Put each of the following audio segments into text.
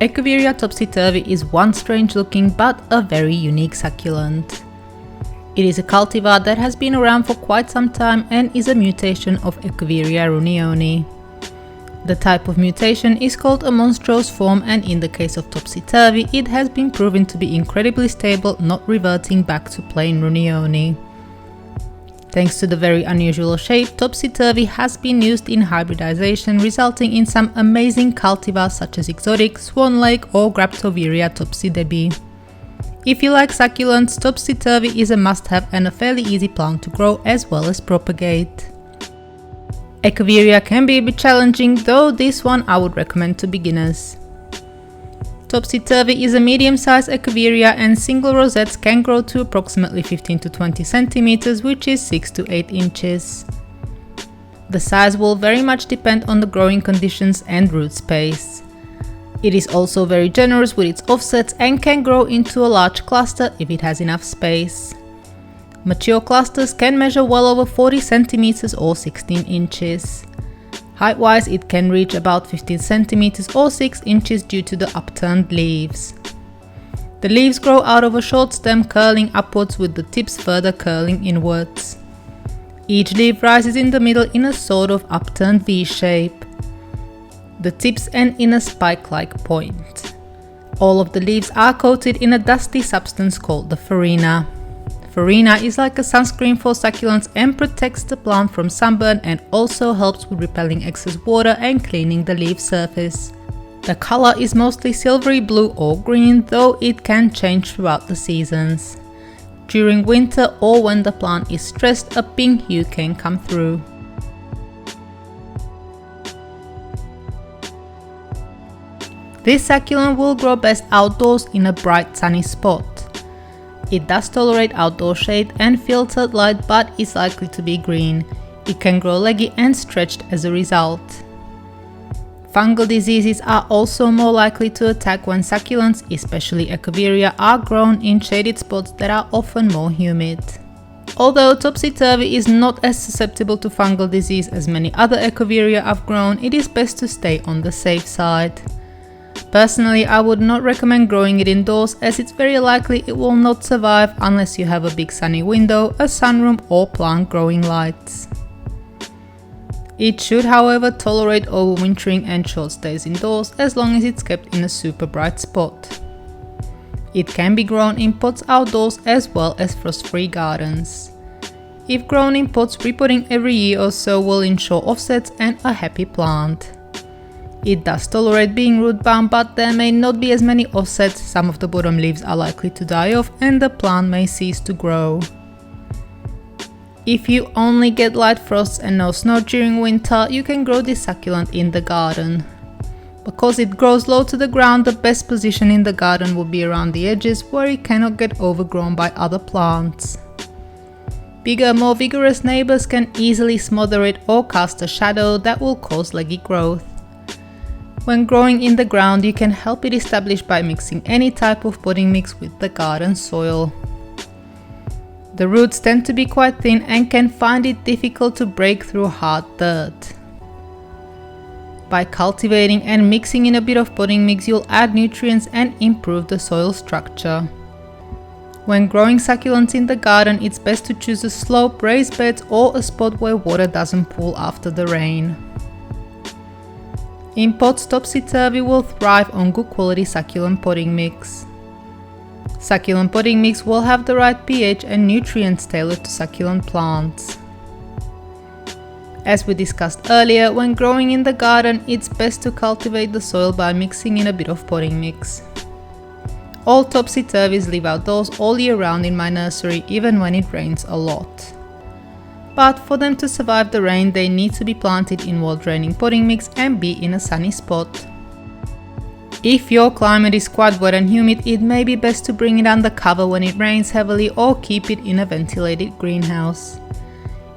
Echeveria Topsy Turvy is one strange looking but a very unique succulent. It is a cultivar that has been around for quite some time and is a mutation of Echeveria runyonii. The type of mutation is called a monstrose form, and in the case of Topsy Turvy, it has been proven to be incredibly stable, not reverting back to plain runyonii. Thanks to the very unusual shape, Topsy Turvy has been used in hybridization, resulting in some amazing cultivars such as exotic, Swan Lake or Graptoveria Topsy Debbie. If you like succulents, Topsy Turvy is a must-have and a fairly easy plant to grow as well as propagate. Echeveria can be a bit challenging, though this one I would recommend to beginners. Topsy Turvy is a medium-sized Echeveria and single rosettes can grow to approximately 15 to 20 centimeters, which is 6 to 8 inches. The size will very much depend on the growing conditions and root space. It is also very generous with its offsets and can grow into a large cluster if it has enough space. Mature clusters can measure well over 40 centimeters or 16 inches. Height-wise, it can reach about 15 centimeters or 6 inches due to the upturned leaves. The leaves grow out of a short stem curling upwards, with the tips further curling inwards. Each leaf rises in the middle in a sort of upturned V shape. The tips end in a spike-like point. All of the leaves are coated in a dusty substance called the farina. Farina is like a sunscreen for succulents and protects the plant from sunburn, and also helps with repelling excess water and cleaning the leaf surface. The color is mostly silvery blue or green, though it can change throughout the seasons. During winter or when the plant is stressed, a pink hue can come through. This succulent will grow best outdoors in a bright sunny spot. It does tolerate outdoor shade and filtered light, but is likely to be green. It can grow leggy and stretched as a result. Fungal diseases are also more likely to attack when succulents, especially Echeveria, are grown in shaded spots that are often more humid. Although Topsy Turvy is not as susceptible to fungal disease as many other Echeveria I've grown, it is best to stay on the safe side. Personally, I would not recommend growing it indoors, as it's very likely it will not survive unless you have a big sunny window, a sunroom or plant growing lights. It should, however, tolerate overwintering and short stays indoors as long as it's kept in a super bright spot. It can be grown in pots outdoors as well as frost-free gardens. If grown in pots, repotting every year or so will ensure offsets and a happy plant. It does tolerate being root bound, but there may not be as many offsets. Some of the bottom leaves are likely to die off and the plant may cease to grow. If you only get light frosts and no snow during winter, you can grow this succulent in the garden. Because it grows low to the ground, the best position in the garden will be around the edges, where it cannot get overgrown by other plants. Bigger, more vigorous neighbors can easily smother it or cast a shadow that will cause leggy growth. When growing in the ground, you can help it establish by mixing any type of potting mix with the garden soil. The roots tend to be quite thin and can find it difficult to break through hard dirt. By cultivating and mixing in a bit of potting mix, you'll add nutrients and improve the soil structure. When growing succulents in the garden, it's best to choose a slope, raised beds or a spot where water doesn't pool after the rain. In pots, Topsy Turvy will thrive on good quality succulent potting mix. Succulent potting mix will have the right pH and nutrients tailored to succulent plants. As we discussed earlier, when growing in the garden, it's best to cultivate the soil by mixing in a bit of potting mix. All Topsy Turvys live outdoors all year round in my nursery, even when it rains a lot. But for them to survive the rain, they need to be planted in well-draining potting mix and be in a sunny spot. If your climate is quite wet and humid, it may be best to bring it under cover when it rains heavily or keep it in a ventilated greenhouse.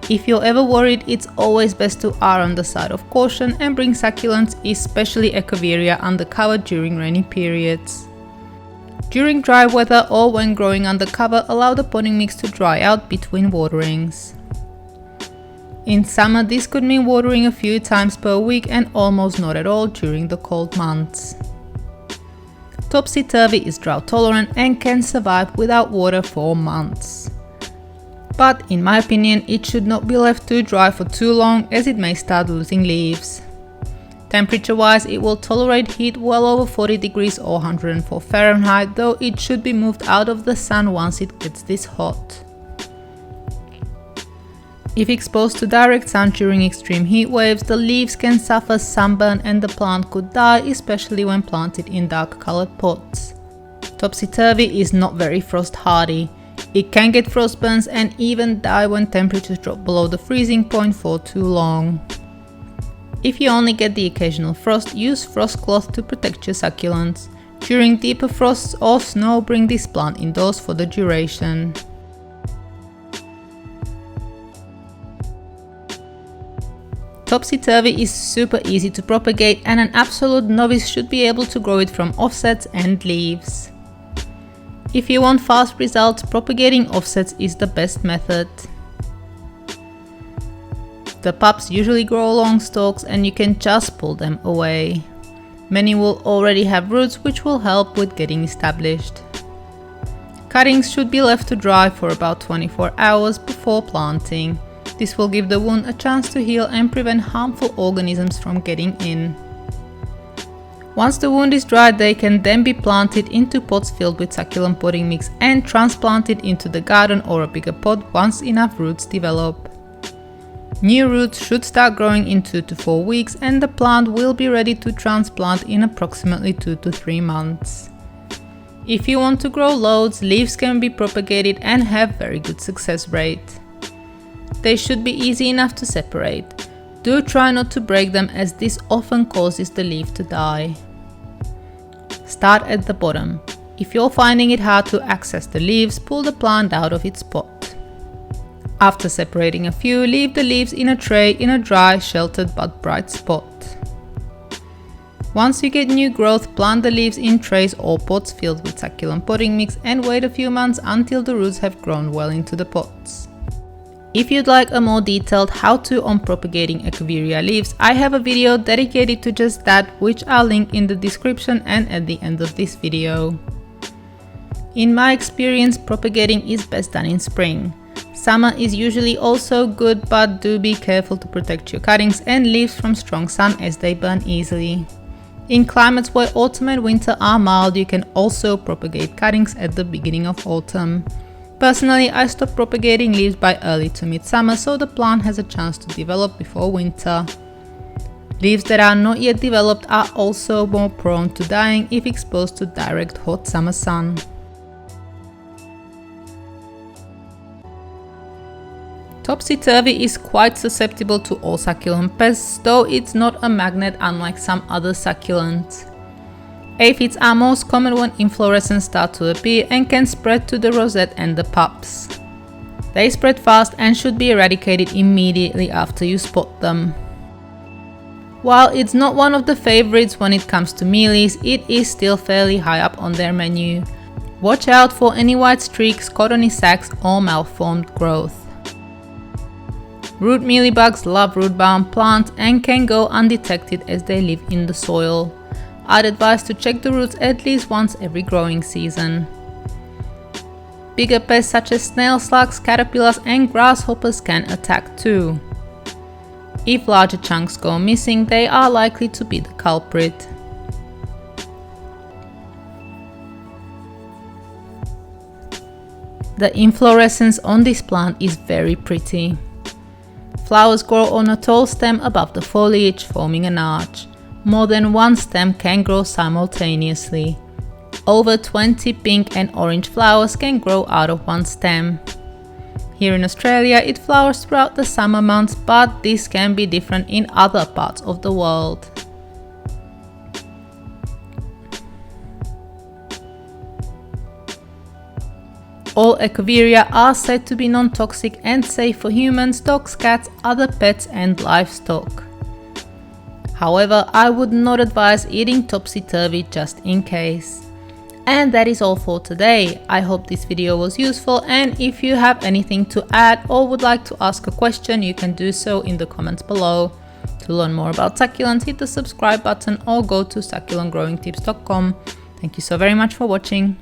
If you're ever worried, it's always best to err on the side of caution and bring succulents, especially Echeveria, under cover during rainy periods. During dry weather or when growing under cover, allow the potting mix to dry out between waterings. In summer, this could mean watering a few times per week and almost not at all during the cold months. Topsy Turvy is drought tolerant and can survive without water for months. But in my opinion, it should not be left too dry for too long, as it may start losing leaves. Temperature wise, it will tolerate heat well over 40 degrees or 104 Fahrenheit, though it should be moved out of the sun once it gets this hot. If exposed to direct sun during extreme heat waves, the leaves can suffer sunburn and the plant could die, especially when planted in dark colored pots. Topsy Turvy is not very frost hardy. It can get frostburns and even die when temperatures drop below the freezing point for too long. If you only get the occasional frost, use frost cloth to protect your succulents. During deeper frosts or snow, bring this plant indoors for the duration. Topsy Turvy is super easy to propagate and an absolute novice should be able to grow it from offsets and leaves. If you want fast results, propagating offsets is the best method. The pups usually grow long stalks and you can just pull them away. Many will already have roots, which will help with getting established. Cuttings should be left to dry for about 24 hours before planting. This will give the wound a chance to heal and prevent harmful organisms from getting in. Once the wound is dried, they can then be planted into pots filled with succulent potting mix and transplanted into the garden or a bigger pot once enough roots develop. New roots should start growing in 2 to 4 weeks and the plant will be ready to transplant in approximately 2 to 3 months. If you want to grow loads, leaves can be propagated and have very good success rate. They should be easy enough to separate. Do try not to break them, as this often causes the leaf to die. Start at the bottom. If you're finding it hard to access the leaves, pull the plant out of its pot. After separating a few, leave the leaves in a tray in a dry, sheltered but bright spot. Once you get new growth, plant the leaves in trays or pots filled with succulent potting mix and wait a few months until the roots have grown well into the pots. If you'd like a more detailed how-to on propagating Echeveria leaves, I have a video dedicated to just that, which I'll link in the description and at the end of this video. In my experience, propagating is best done in spring. Summer is usually also good, but do be careful to protect your cuttings and leaves from strong sun, as they burn easily. In climates where autumn and winter are mild, you can also propagate cuttings at the beginning of autumn. Personally, I stop propagating leaves by early to midsummer, so the plant has a chance to develop before winter. Leaves that are not yet developed are also more prone to dying if exposed to direct hot summer sun. Topsy Turvy is quite susceptible to all succulent pests, though it's not a magnet unlike some other succulents. Aphids are most common when inflorescences start to appear and can spread to the rosette and the pups. They spread fast and should be eradicated immediately after you spot them. While it's not one of the favorites when it comes to mealies, it is still fairly high up on their menu. Watch out for any white streaks, cottony sacs or malformed growth. Root mealybugs love root-bound plants and can go undetected as they live in the soil. I'd advise to check the roots at least once every growing season. Bigger pests such as snail slugs, caterpillars and grasshoppers can attack too. If larger chunks go missing, they are likely to be the culprit. The inflorescence on this plant is very pretty. Flowers grow on a tall stem above the foliage, forming an arch. More than one stem can grow simultaneously. Over 20 pink and orange flowers can grow out of one stem. Here in Australia, it flowers throughout the summer months, but this can be different in other parts of the world. All Echeveria are said to be non-toxic and safe for humans, dogs, cats, other pets and livestock. However, I would not advise eating Topsy Turvy just in case. And that is all for today. I hope this video was useful, and if you have anything to add or would like to ask a question, you can do so in the comments below. To learn more about succulents, hit the subscribe button or go to succulentgrowingtips.com. Thank you so very much for watching.